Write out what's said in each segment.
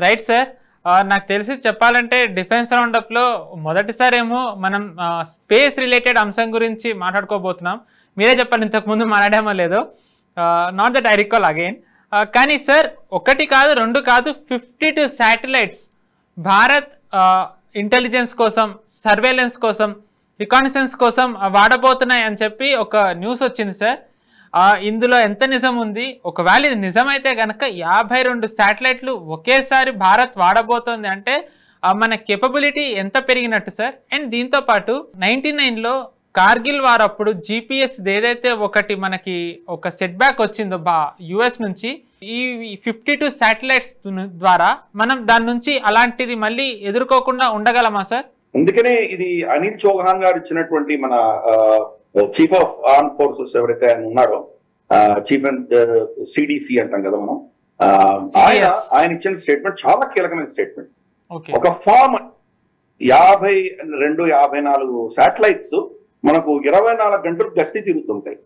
Right sir. నాకు తెలిసి చెప్పాలంటే డిఫెన్స్ రౌండప్లో మొదటిసారి ఏమో మనం స్పేస్ రిలేటెడ్ అంశం గురించి మాట్లాడుకోబోతున్నాం. మీరే చెప్పండి, ఇంతకుముందు మాట్లాడామో లేదో. Not that I recall again. కానీ సార్, ఒకటి కాదు రెండు కాదు, 52 శాటిలైట్స్ భారత్ ఇంటెలిజెన్స్ కోసం, సర్వేలెన్స్ కోసం, రికానిసెన్స్ కోసం వాడబోతున్నాయి అని చెప్పి ఒక న్యూస్ వచ్చింది సార్. ఇందులో ఎంత నిజం ఉంది? ఒకవేళ ఇది నిజమైతే కనుక 52 శాటిలైట్లు ఒకేసారి భారత్ వాడబోతోంది అంటే మన కేపబిలిటీ ఎంత పెరిగినట్టు సార్. అండ్ దీంతో పాటు 99లో కార్గిల్ వార్ అప్పుడు జీపీఎస్ ఏదైతే ఒకటి మనకి ఒక సెట్ బ్యాక్ వచ్చిందో యుఎస్ నుంచి, ఈ 52 శాటిలైట్స్ ద్వారా మనం దాని నుంచి అలాంటిది మళ్ళీ ఎదుర్కోకుండా ఉండగలమా సార్? అందుకనే ఇది అనిల్ చౌహాన్ గారు ఇచ్చినటువంటి మన చీఫ్ ఆఫ్ ఆర్మ్ ఫోర్సెస్ ఎవరైతే ఆయన ఉన్నారో, చీఫ్ అండ్ సిడిసి అంటాం కదా మనం, ఆయన ఇచ్చిన స్టేట్మెంట్ చాలా కీలకమైన స్టేట్మెంట్. ఒక ఫార్మ్ 52-54 శాటిలైట్స్ మనకు 24 గంటలు గస్తీ తిరుగుతుంటాయి.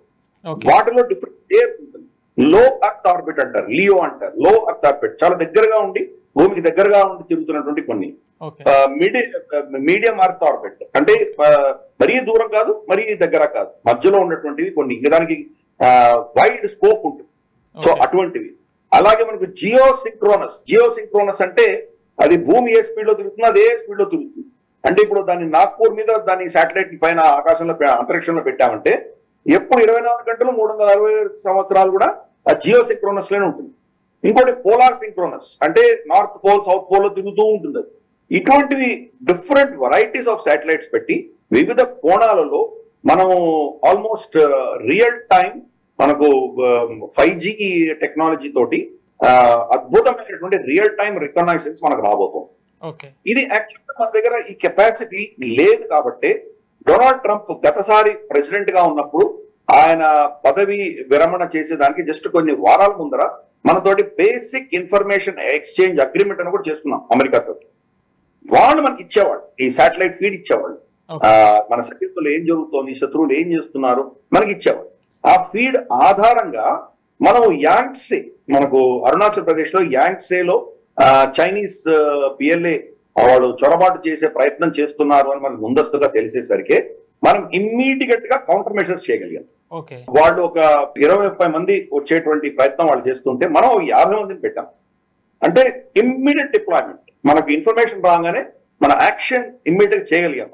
వాటిలో డిఫరెంట్ లేయర్స్ ఉంటుంది. లో అర్త్ ఆర్బిట్ అంటారు, లియో అంటారు. లో అర్త్ ఆర్బిట్ చాలా దగ్గరగా ఉండి, భూమికి దగ్గరగా ఉండి తిరుగుతున్నటువంటి కొన్ని. మీడియం అర్త్ ఆర్బిట్ అంటే మరీ దూరం కాదు, మరీ దగ్గర కాదు, మధ్యలో ఉన్నటువంటివి కొన్ని. ఇంకా దానికి వైడ్ స్కోప్ ఉంటుంది. సో అటువంటివి. అలాగే మనకు జియోసింక్రోనస్ అంటే అది భూమి ఏ స్పీడ్ లో తిరుగుతుంది, అది ఏ స్పీడ్ లో తిరుగుతుంది. అంటే ఇప్పుడు దాన్ని నాగ్పూర్ మీద దాని శాటిలైట్ పైన ఆకాశంలో అంతరిక్షంలో పెట్టామంటే ఎప్పుడు 24 గంటలు 365 సంవత్సరాలు కూడా ఆ జియోసింక్రోనస్ లోనే ఉంటుంది. ఇంకోటి పోలార్ సింక్రోనస్ అంటే నార్త్ పోల్ సౌత్ పోల్ లో తిరుగుతూ ఉంటుంది. అది ఇటువంటివి డిఫరెంట్ వెరైటీస్ ఆఫ్ శాటిలైట్స్ పెట్టి వివిధ కోణాలలో మనము ఆల్మోస్ట్ రియల్ టైం మనకు 5G టెక్నాలజీ తోటి అద్భుతమైనటువంటి రియల్ టైం రికగ్నైజెన్స్ మనకు రాబోతుంది. ఇది యాక్చువల్గా మన దగ్గర ఈ కెపాసిటీ లేదు కాబట్టి డొనాల్డ్ ట్రంప్ గతసారి ప్రెసిడెంట్ గా ఉన్నప్పుడు ఆయన పదవి విరమణ చేసేదానికి జస్ట్ కొన్ని వారాల ముందర మనతోటి బేసిక్ ఇన్ఫర్మేషన్ ఎక్స్చేంజ్ అగ్రిమెంట్ అని కూడా చేసుకున్నాం అమెరికాతో. వాళ్ళు మనకి ఇచ్చేవాళ్ళు, ఈ శాటిలైట్ ఫీడ్ ఇచ్చేవాళ్ళు. మన సరిహద్దులో ఏం జరుగుతోంది, శత్రువులు ఏం చేస్తున్నారు మనకి ఇచ్చేవాళ్ళు. ఆ ఫీడ్ ఆధారంగా మనం యాంగ్సే, మనకు అరుణాచల్ ప్రదేశ్ లో యాంగ్సేలో చైనీస్ పిఎల్ఏ వాళ్ళు చొరబాటు చేసే ప్రయత్నం చేస్తున్నారు అని మనకు ముందస్తుగా తెలిసేసరికి మనం ఇమ్మీడియట్ గా కౌంటర్ మెషర్స్ చేయగలిగాం. వాళ్ళు ఒక 20-30 మంది వచ్చేటువంటి ప్రయత్నం వాళ్ళు చేస్తుంటే మనం 50 మందిని పెట్టాం. అంటే ఇమ్మీడియట్ డిప్లాయ్మెంట్, మనకు ఇన్ఫర్మేషన్ రాగానే మన యాక్షన్ ఇమ్మీడియట్ చేయగలిగాం.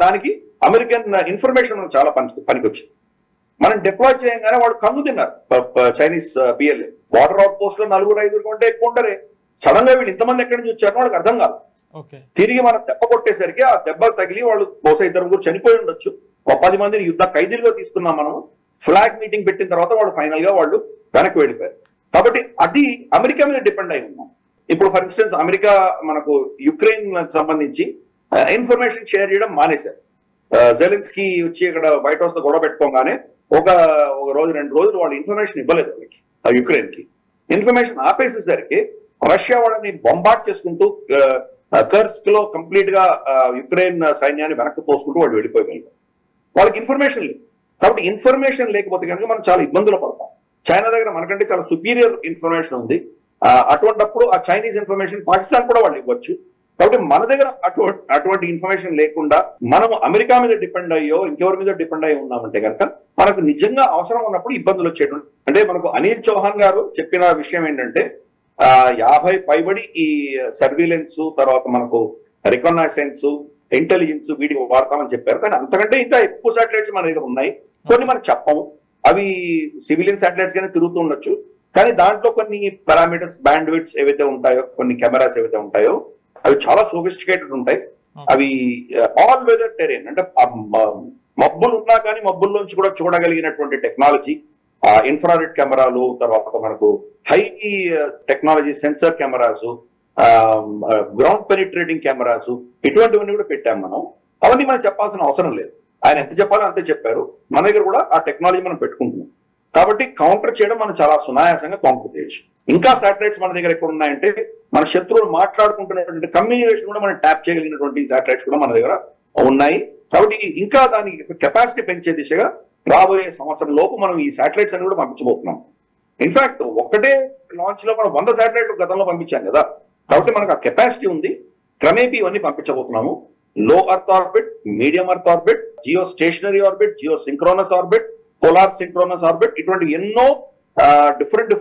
దానికి అమెరికన్ ఇన్ఫర్మేషన్ మనకు చాలా పనికొచ్చింది. మనం డిప్లాయ్ చేయగానే వాళ్ళు కన్ను తిన్నారు. Chinese PLA water out post లో 4-5 కంటే ఎక్కువ ఉంటారే. సడన్ గా వీళ్ళు ఇంతమంది ఎక్కడి నుంచి వచ్చారో వాళ్ళకి అర్థం కాదు. తిరిగి మనం దెబ్బ కొట్టేసరికి ఆ దెబ్బ తగిలి వాళ్ళు బహుశా 2 చనిపోయి ఉండొచ్చు. 10 మందిని యుద్ధ ఖైదీలుగా తీసుకున్నాం మనం. ఫ్లాగ్ మీటింగ్ పెట్టిన తర్వాత వాళ్ళు ఫైనల్ గా వాళ్ళు వెనక్కి వెళ్ళిపోయారు. కాబట్టి అది అమెరికా మీద డిపెండ్ అయి ఉన్నాం. ఇప్పుడు ఫర్ ఇన్స్టెన్స్ అమెరికా మనకు యుక్రెయిన్ సంబంధించి ఇన్ఫర్మేషన్ షేర్ చేయడం మానేశారు. జెలెన్స్కీ వచ్చి ఇక్కడ వైట్ హౌస్ తో గొడవ పెట్టుకోగానే ఒక రోజు 2 రోజులు వాళ్ళు ఇన్ఫర్మేషన్ ఇవ్వలేదు వాళ్ళకి, యుక్రెయిన్ కి. ఇన్ఫర్మేషన్ ఆపేసేసరికి రష్యా వాళ్ళని బొంబార్డ్ చేసుకుంటూ కర్స్క్ లో కంప్లీట్ గా యుక్రెయిన్ సైన్యాన్ని వెనక్కి పోసుకుంటూ వాళ్ళు వెళ్ళిపోయగలిగారు. వాళ్ళకి ఇన్ఫర్మేషన్ లేదు. కాబట్టి ఇన్ఫర్మేషన్ లేకపోతే కనుక మనం చాలా ఇబ్బందులు పడతాం. చైనా దగ్గర మనకంటే చాలా సుపీరియర్ ఇన్ఫర్మేషన్ ఉంది. అటువంటిప్పుడు ఆ చైనీస్ ఇన్ఫర్మేషన్ పాకిస్తాన్ కూడా వాళ్ళు ఇవ్వచ్చు. కాబట్టి మన దగ్గర అటువంటి ఇన్ఫర్మేషన్ లేకుండా మనం అమెరికా మీద డిపెండ్ అయ్యో ఇంకెవరి మీద డిపెండ్ అయ్యి ఉన్నామంటే కనుక మనకు నిజంగా అవసరం ఉన్నప్పుడు ఇబ్బందులు వచ్చేటువంటి. అంటే మనకు అనిల్ చౌహాన్ గారు చెప్పిన విషయం ఏంటంటే 50 పైబడి ఈ సర్వీలెన్స్, తర్వాత మనకు రికగ్నైసెన్స్, ఇంటెలిజెన్స్ వీటికి వాడతామని చెప్పారు. కానీ అంతకంటే ఇంకా ఎక్కువ శాటిలైట్స్ మన దగ్గర ఉన్నాయి. కొన్ని మనకు చెప్పము, అవి సివిలియన్ శాటిలైట్స్ గానే తిరుగుతూ ఉండొచ్చు. కానీ దాంట్లో కొన్ని పారామీటర్స్, బ్యాండ్ విడ్త్స్ ఏవైతే ఉంటాయో, కొన్ని కెమెరాస్ ఏవైతే ఉంటాయో అవి చాలా సోఫిస్టికేటెడ్ ఉంటాయి. అవి ఆల్ వెదర్ టెరెన్ అంటే మబ్బులు ఉన్నా కానీ మబ్బుల్లోంచి కూడా చూడగలిగినటువంటి టెక్నాలజీ, ఇన్ఫ్రారెడ్ కెమెరాలు, తర్వాత మనకు high technology sensor cameras, ground penetrating cameras, ఇటువంటివన్నీ కూడా పెట్టాం మనం. అవన్నీ మనం చెప్పాల్సిన అవసరం లేదు. ఆయన ఎంత చెప్పాలో అంతే చెప్పారు. మన దగ్గర కూడా ఆ టెక్నాలజీ మనం పెట్టుకుంటున్నాం. కాబట్టి కౌంటర్ చేయడం మనం చాలా సునాయాసంగా కౌంటర్ చేయొచ్చు. ఇంకా శాటిలైట్స్ మన దగ్గర ఎక్కడ ఉన్నాయంటే మన శత్రువులు మాట్లాడుకుంటున్నటువంటి కమ్యూనికేషన్ కూడా మనం ట్యాప్ చేయగలిగినటువంటి శాటిలైట్స్ కూడా మన దగ్గర ఉన్నాయి. కాబట్టి ఇంకా దాని కెపాసిటీ పెంచే దిశగా రాబోయే సంవత్సరం లోపు మనం ఈ శాటిలైట్స్ అని కూడా పంపించబోతున్నాం. ఇన్ఫాక్ట్ ఒకటే లాంచ్ లో మనం 100 శాటిలైట్లు గతంలో పంపించాం కదా. కాబట్టి మనకు ఆ కెపాసిటీ ఉంది. క్రమేపీ ఇవన్నీ పంపించబోతున్నాము. Low earth orbit, medium earth orbit, geostationary orbit, geosynchronous orbit, polar synchronous orbit, ఇటువంటి ఎన్నో డిఫరెంట్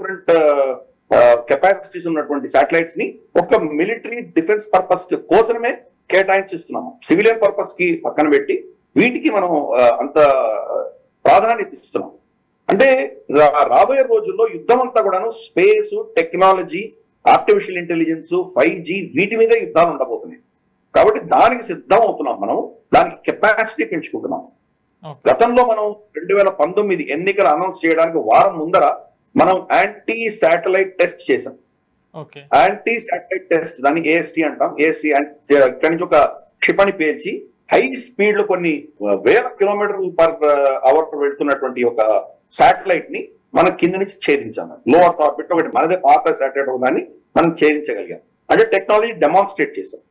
కెపాసిటీస్ ఉన్నటువంటి శాటిలైట్స్ ని ఒక మిలిటరీ డిఫెన్స్ పర్పస్ కోసమే కేటాయించిస్తున్నాము. సివిలియన్ పర్పస్ కి పక్కన పెట్టి వీటికి మనం అంత ప్రాధాన్యత ఇస్తున్నాం. అంటే రాబోయే రోజుల్లో యుద్ధం అంతా కూడాను space, technology, artificial intelligence, 5G వీటి మీద యుద్ధాలు ఉండబోతున్నాయి. కాబట్టి దానికి సిద్ధం అవుతున్నాం. మనం దానికి కెపాసిటీ పెంచుకుంటున్నాం. గతంలో మనం 2019 ఎన్నికలు అనౌన్స్ చేయడానికి వారం ముందర మనం యాంటీ శాటిలైట్ టెస్ట్ చేసాం. యాంటీ శాటిలైట్ టెస్ట్, దాన్ని AST అంటాం. AST ఇక్కడి నుంచి ఒక క్షిపణి పేల్చి హై స్పీడ్ లో కొన్ని వేల కిలోమీటర్లు పర్ అవర్ వెళ్తున్నటువంటి ఒక శాటిలైట్ ని మనం కింద నుంచి ఛేదించాము. లో అర్త్ ఆర్బిట్ ఒకటి మనదే పాత శాటిలైట్ దాన్ని మనం ఛేదించగలిగాం. అంటే టెక్నాలజీ డెమాన్స్ట్రేట్ చేసాం.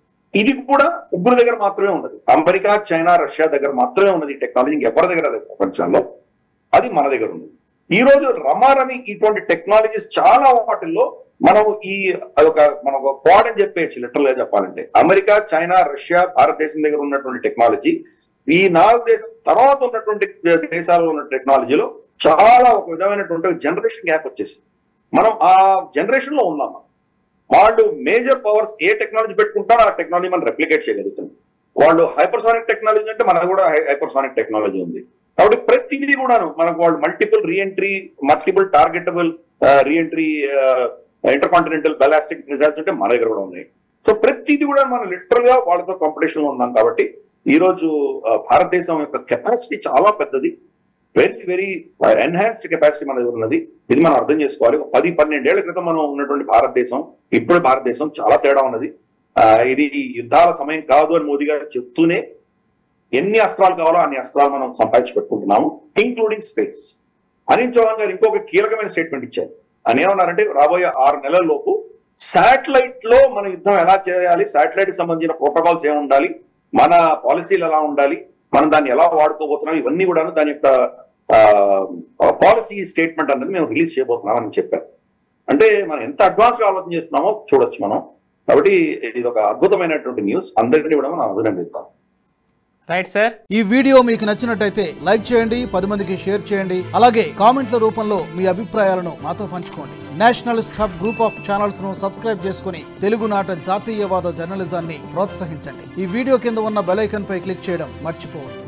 ఇది కూడా ముగ్గురు దగ్గర మాత్రమే ఉన్నది. అమెరికా, చైనా, రష్యా దగ్గర మాత్రమే ఉన్నది ఈ టెక్నాలజీ. ఎవరి దగ్గర ప్రపంచంలో అది మన దగ్గర ఉంది. ఈ రోజు రమారమి ఇటువంటి టెక్నాలజీస్ చాలా వాటిల్లో మనం మన ఒక క్వాడ్ అని చెప్పేసి లిటరల్ గా చెప్పాలంటే అమెరికా, చైనా, రష్యా, భారతదేశం దగ్గర ఉన్నటువంటి టెక్నాలజీ ఈ 4 దేశం తర్వాత ఉన్నటువంటి దేశాల్లో ఉన్న టెక్నాలజీలో చాలా ఒక విధమైనటువంటి జనరేషన్ గ్యాప్ వచ్చేసి మనం ఆ జనరేషన్ లో ఉన్నాం. వాళ్ళు మేజర్ పవర్స్ ఏ టెక్నాలజీ పెట్టుకుంటారో ఆ టెక్నాలజీ మనం రెప్లికేట్ చేయగలుగుతుంది. వాళ్ళు హైపర్సానిక్ టెక్నాలజీ అంటే మనకు కూడా హైపర్సానిక్ టెక్నాలజీ ఉంది. కాబట్టి ప్రతిదీ కూడాను మనకు వాళ్ళు multiple reentry, multiple targetable reentry, intercontinental ballistic missiles అంటే మన దగ్గర కూడా ఉన్నాయి. సో ప్రతిదీ కూడా మనం లిటరల్ గా వాళ్ళతో కాంపిటీషన్ లో ఉన్నాం. కాబట్టి ఈ రోజు భారతదేశం యొక్క కెపాసిటీ చాలా పెద్దది. వెరీ ఎన్హాన్స్డ్ కెపాసిటీ మన దగ్గర ఉన్నది. ఇది మనం అర్థం చేసుకోవాలి. 10-12 ఏళ్ల క్రితం మనం ఉన్నటువంటి భారతదేశం, ఇప్పుడు భారతదేశం చాలా తేడా ఉన్నది. ఇది యుద్ధాల సమయం కాదు అని మోదీ గారు చెప్తూనే ఎన్ని అస్త్రాలు కావాలో అన్ని అస్త్రాలు మనం సంపాదించి పెట్టుకుంటున్నాము, ఇంక్లూడింగ్ స్పేస్. అనిల్ చౌహాన్ గారు ఇంకొక కీలకమైన స్టేట్మెంట్ ఇచ్చారు. అని ఏమన్నారంటే రాబోయే 6 నెలల లోపు శాటిలైట్ లో మన యుద్ధం ఎలా చేయాలి, శాటిలైట్ కి సంబంధించిన ప్రోటోకాల్స్ ఏమి ఉండాలి, మన పాలసీలు ఎలా ఉండాలి, మనం దాన్ని ఎలా వాడుకోబోతున్నాం, ఇవన్నీ కూడా దాని యొక్క పాలసీ స్టేట్మెంట్ అనేది మేము రిలీజ్ చేయబోతున్నాం అని చెప్పారు. అంటే మనం ఎంత అడ్వాన్స్ గా ఆలోచన చేస్తున్నామో చూడొచ్చు మనం. కాబట్టి ఇది ఒక అద్భుతమైనటువంటి న్యూస్. అందరినీ కూడా మనం అభినందిస్తాం. Right sir. ఈ వీడియో మీకు నచ్చినట్టయితే లైక్ చేయండి, 10 మందికి షేర్ చేయండి. అలాగే కామెంట్ల రూపంలో మీ అభిప్రాయాలను మాతో పంచుకోండి. Nationalist hub group of channels ను సబ్స్క్రైబ్ చేసుకుని తెలుగునాట జాతీయవాద జర్నలిజాన్ని ప్రోత్సహించండి. ఈ వీడియో కింద ఉన్న బెల్ ఐకాన్ పై క్లిక్ చేయడం మర్చిపోవద్దు.